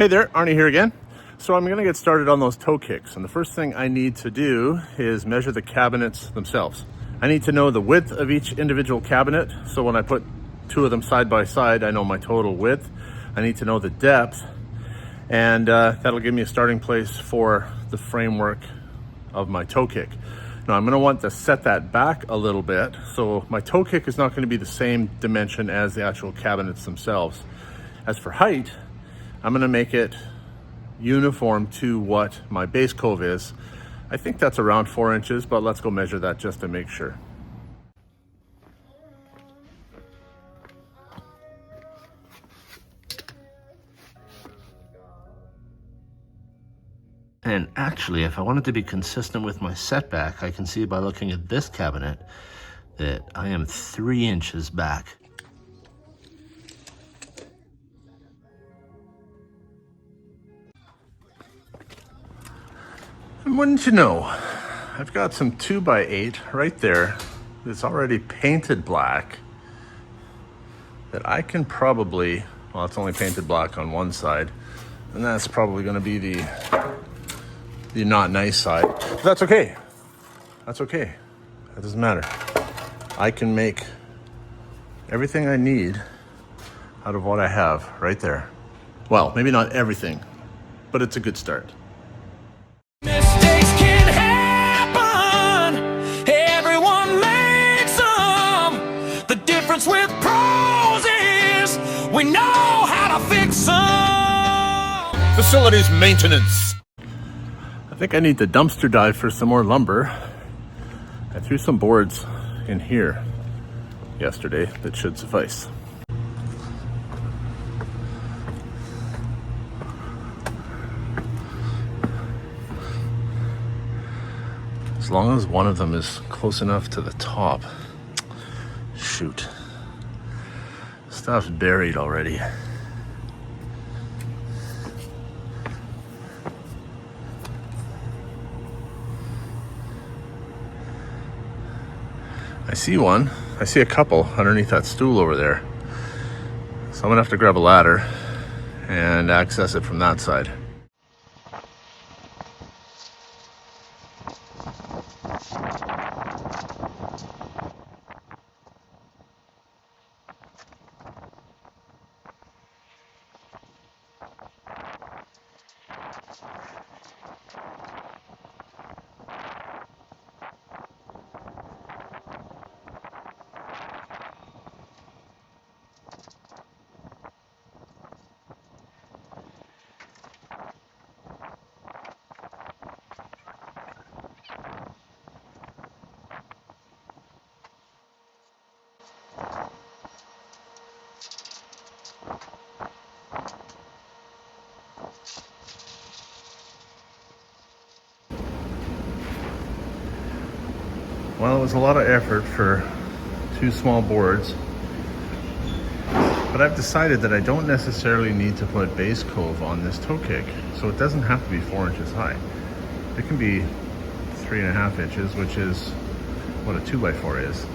Hey there, Arne here again. So I'm gonna get started on those toe kicks, and the first thing I need to do is measure the cabinets themselves. I need to know the width of each individual cabinet, so when I put two of them side by side, I know my total width. I need to know the depth, and that'll give me a starting place for the framework of my toe kick. Now I'm gonna want to set that back a little bit, so my toe kick is not gonna be the same dimension as the actual cabinets themselves. As for height, I'm gonna make it uniform to what my base cove is. I think that's around 4 inches, but let's go measure that just to make sure. And actually, if I wanted to be consistent with my setback, I can see by looking at this cabinet that I am 3 inches back. And wouldn't you know, I've got some 2x8 right there that's already painted black that I can probably, well, it's only painted black on one side, and that's probably gonna be the not nice side. But that's okay. That's okay. That doesn't matter. I can make everything I need out of what I have right there. Well, maybe not everything, but it's a good start. Mistakes can happen. Everyone makes them. The difference with pros is we know how to fix them. Facilities maintenance. I think I need to dumpster dive for some more lumber. I threw some boards in here yesterday that should suffice. As long as one of them is close enough to the top. Shoot. Stuff's buried already. I see one. I see a couple underneath that stool over there. So I'm gonna have to grab a ladder and access it from that side. Well, it was a lot of effort for 2 small boards, but I've decided that I don't necessarily need to put base cove on this toe kick, so it doesn't have to be 4 inches high. It can be 3.5 inches, which is what a 2x4 is,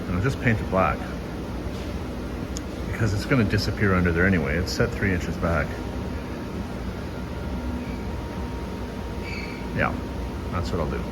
and I'll just paint it black because it's going to disappear under there anyway. It's set 3 inches back. Yeah, that's what I'll do.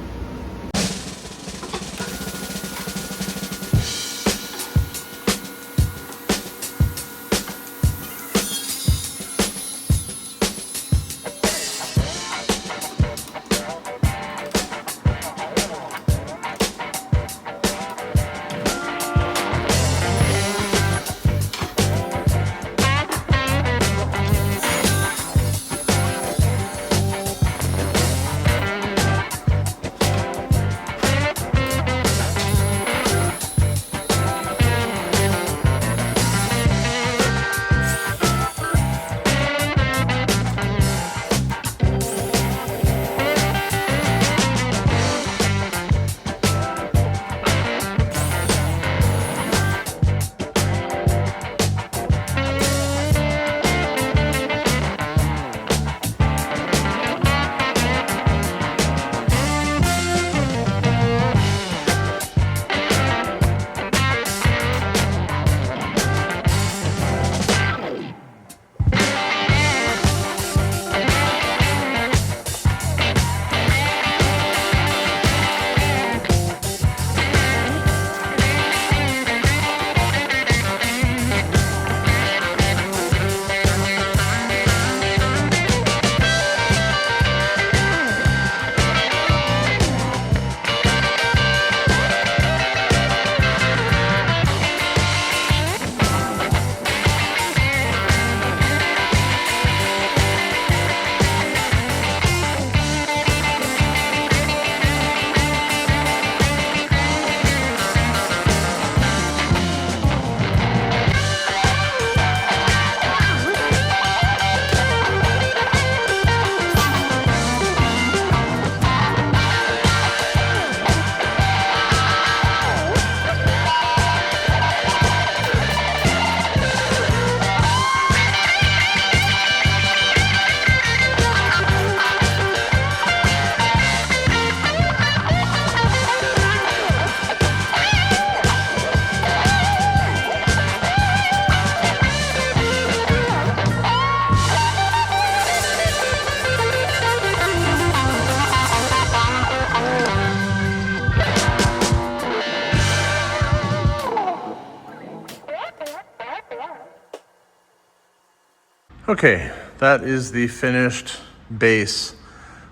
Okay, that is the finished base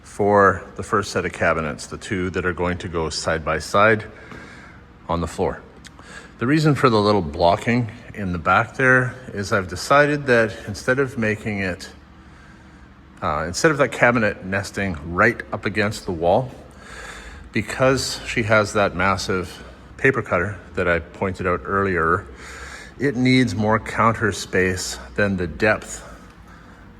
for the first set of cabinets, the two that are going to go side by side on the floor. The reason for the little blocking in the back there is I've decided that instead of making it, instead of that cabinet nesting right up against the wall, because she has that massive paper cutter that I pointed out earlier, it needs more counter space than the depth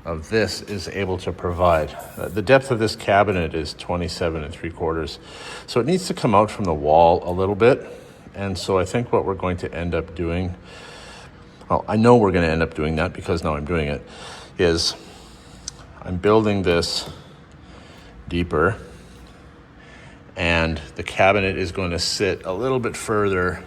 of this is able to provide. The depth of this cabinet is 27 3/4, so it needs to come out from the wall a little bit. And so I think what we're going to end up doing, well, I know we're going to end up doing that because now I'm doing it, is I'm building this deeper, and the cabinet is going to sit a little bit further.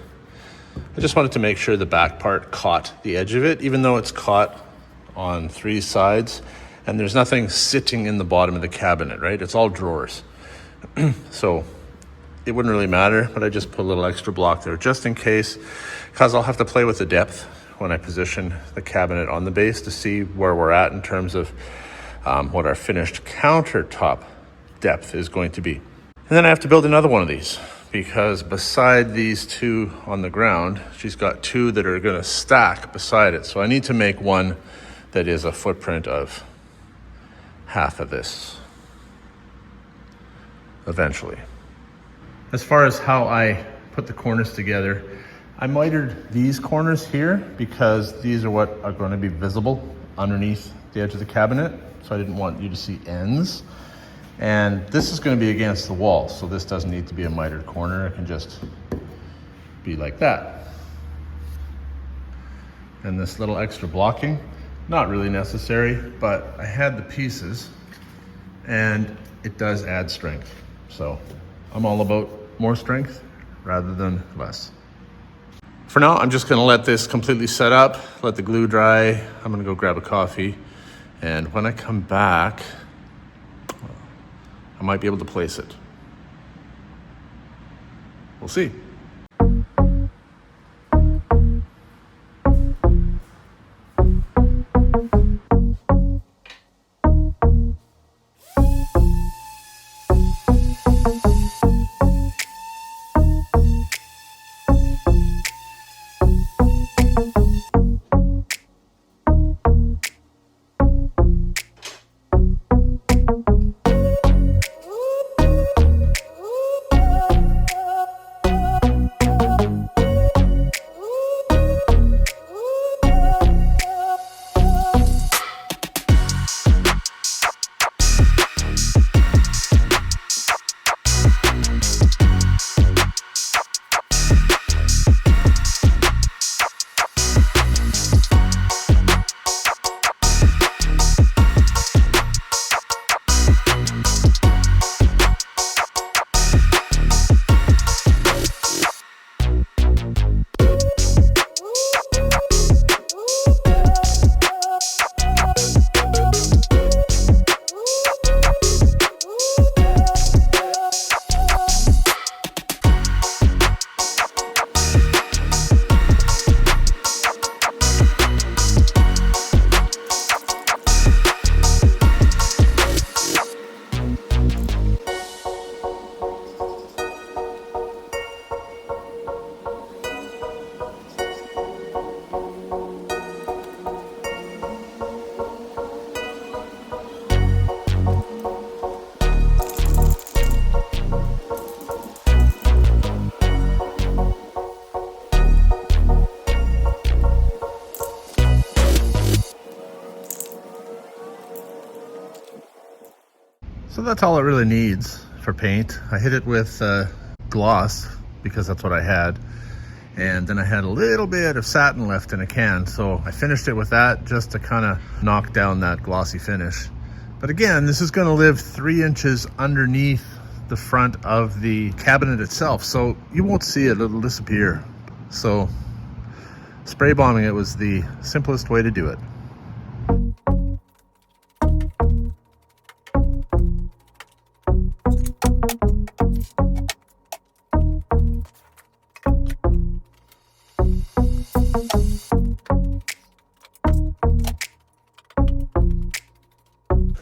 I just wanted to make sure the back part caught the edge of it, even though it's caught on 3 sides, and there's nothing sitting in the bottom of the cabinet, right? It's all drawers. So it wouldn't really matter, but I just put a little extra block there just in case, because I'll have to play with the depth when I position the cabinet on the base to see where we're at in terms of what our finished countertop depth is going to be. And then I have to build another one of these, because beside these two on the ground, she's got 2 that are going to stack beside it. So I need to make one that is a footprint of half of this eventually. As far as how I put the corners together, I mitered these corners here because these are what are going to be visible underneath the edge of the cabinet. So I didn't want you to see ends. And this is going to be against the wall, so this doesn't need to be a mitered corner. It can just be like that. And this little extra blocking, not really necessary, but I had the pieces and it does add strength. So I'm all about more strength rather than less. For now, I'm just going to let this completely set up, let the glue dry. I'm going to go grab a coffee, and when I come back, I might be able to place it. We'll see. So that's all it really needs for paint. I hit it with gloss because that's what I had. And then I had a little bit of satin left in a can. So I finished it with that just to kind of knock down that glossy finish. But again, this is going to live 3 inches underneath the front of the cabinet itself. So you won't see it, it'll disappear. So spray bombing it was the simplest way to do it.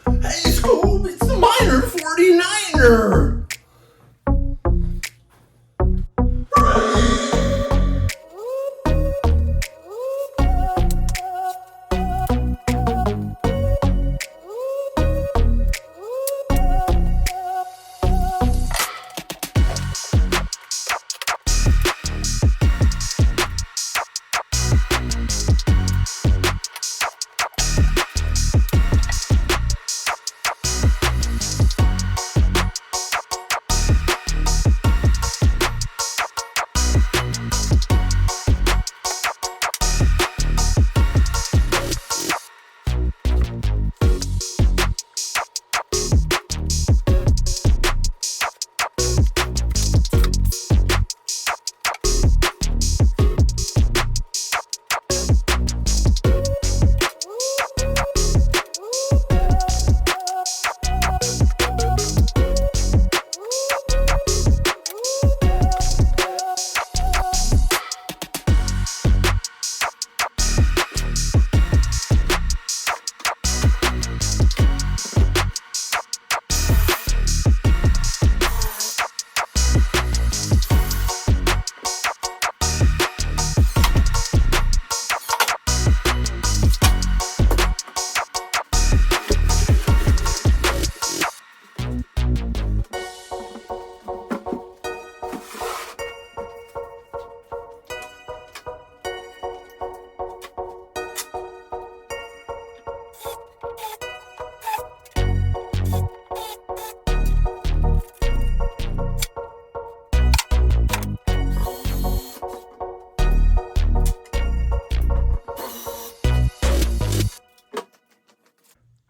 Hey, Scoob, it's the Minor 49er!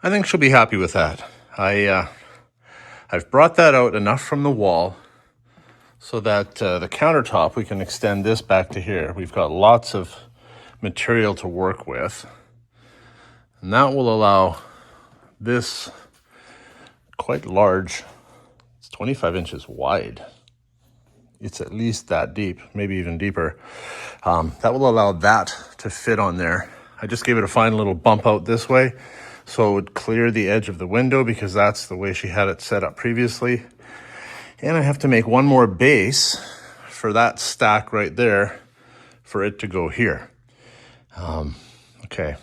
I think she'll be happy with that. I've brought that out enough from the wall so that the countertop, we can extend this back to here. We've got lots of material to work with. And that will allow this quite large, it's 25 inches wide. It's at least that deep, maybe even deeper. That will allow that to fit on there. I just gave it a fine little bump out this way so it would clear the edge of the window because that's the way she had it set up previously. And I have to make one more base for that stack right there for it to go here. Okay,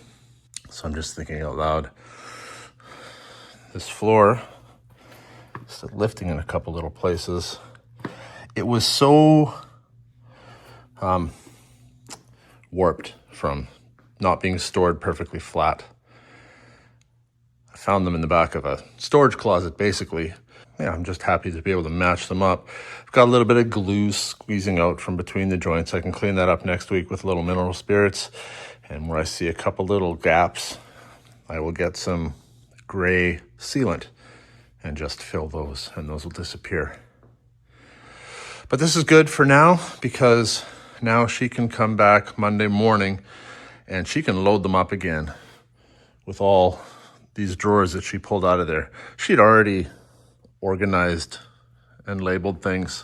so I'm just thinking out loud. This floor is lifting in a couple little places. It was so warped from not being stored perfectly flat. I found them in the back of a storage closet, basically. Yeah, I'm just happy to be able to match them up. I've got a little bit of glue squeezing out from between the joints. I can clean that up next week with little mineral spirits. And where I see a couple little gaps, I will get some gray sealant and just fill those, and those will disappear. But this is good for now because now she can come back Monday morning and she can load them up again with all these drawers that she pulled out of there. She'd already organized and labeled things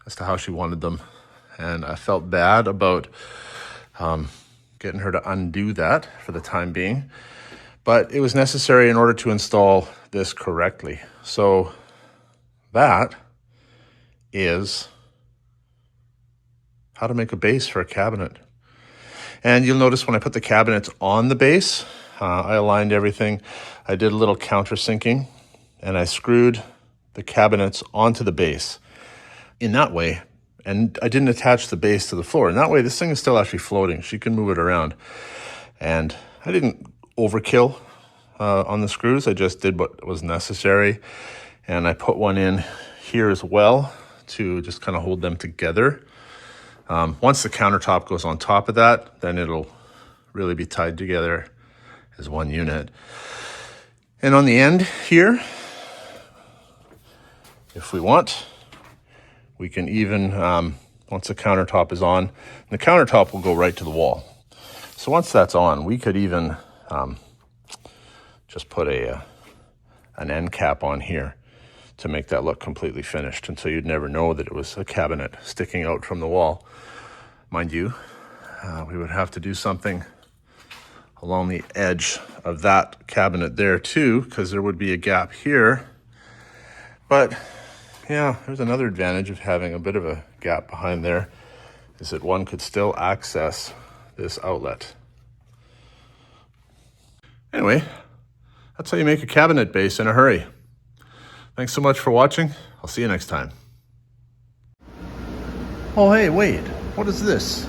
as to how she wanted them. And I felt bad about getting her to undo that for the time being. But it was necessary in order to install this correctly. So that is how to make a base for a cabinet. And you'll notice when I put the cabinets on the base, I aligned everything. I did a little countersinking and I screwed the cabinets onto the base in that way. And I didn't attach the base to the floor. In that way, this thing is still actually floating. She can move it around. And I didn't overkill on the screws. I just did what was necessary. And I put one in here as well to just kind of hold them together. Once the countertop goes on top of that, then it'll really be tied together as one unit. And on the end here, if we want, we can even, once the countertop is on, the countertop will go right to the wall. So once that's on, we could even just put an end cap on here to make that look completely finished. And so you'd never know that it was a cabinet sticking out from the wall. Mind you, we would have to do something along the edge of that cabinet there too, because there would be a gap here. But yeah, there's another advantage of having a bit of a gap behind there, is that one could still access this outlet. Anyway, that's how you make a cabinet base in a hurry. Thanks so much for watching. I'll see you next time. Oh hey, wait, what is this?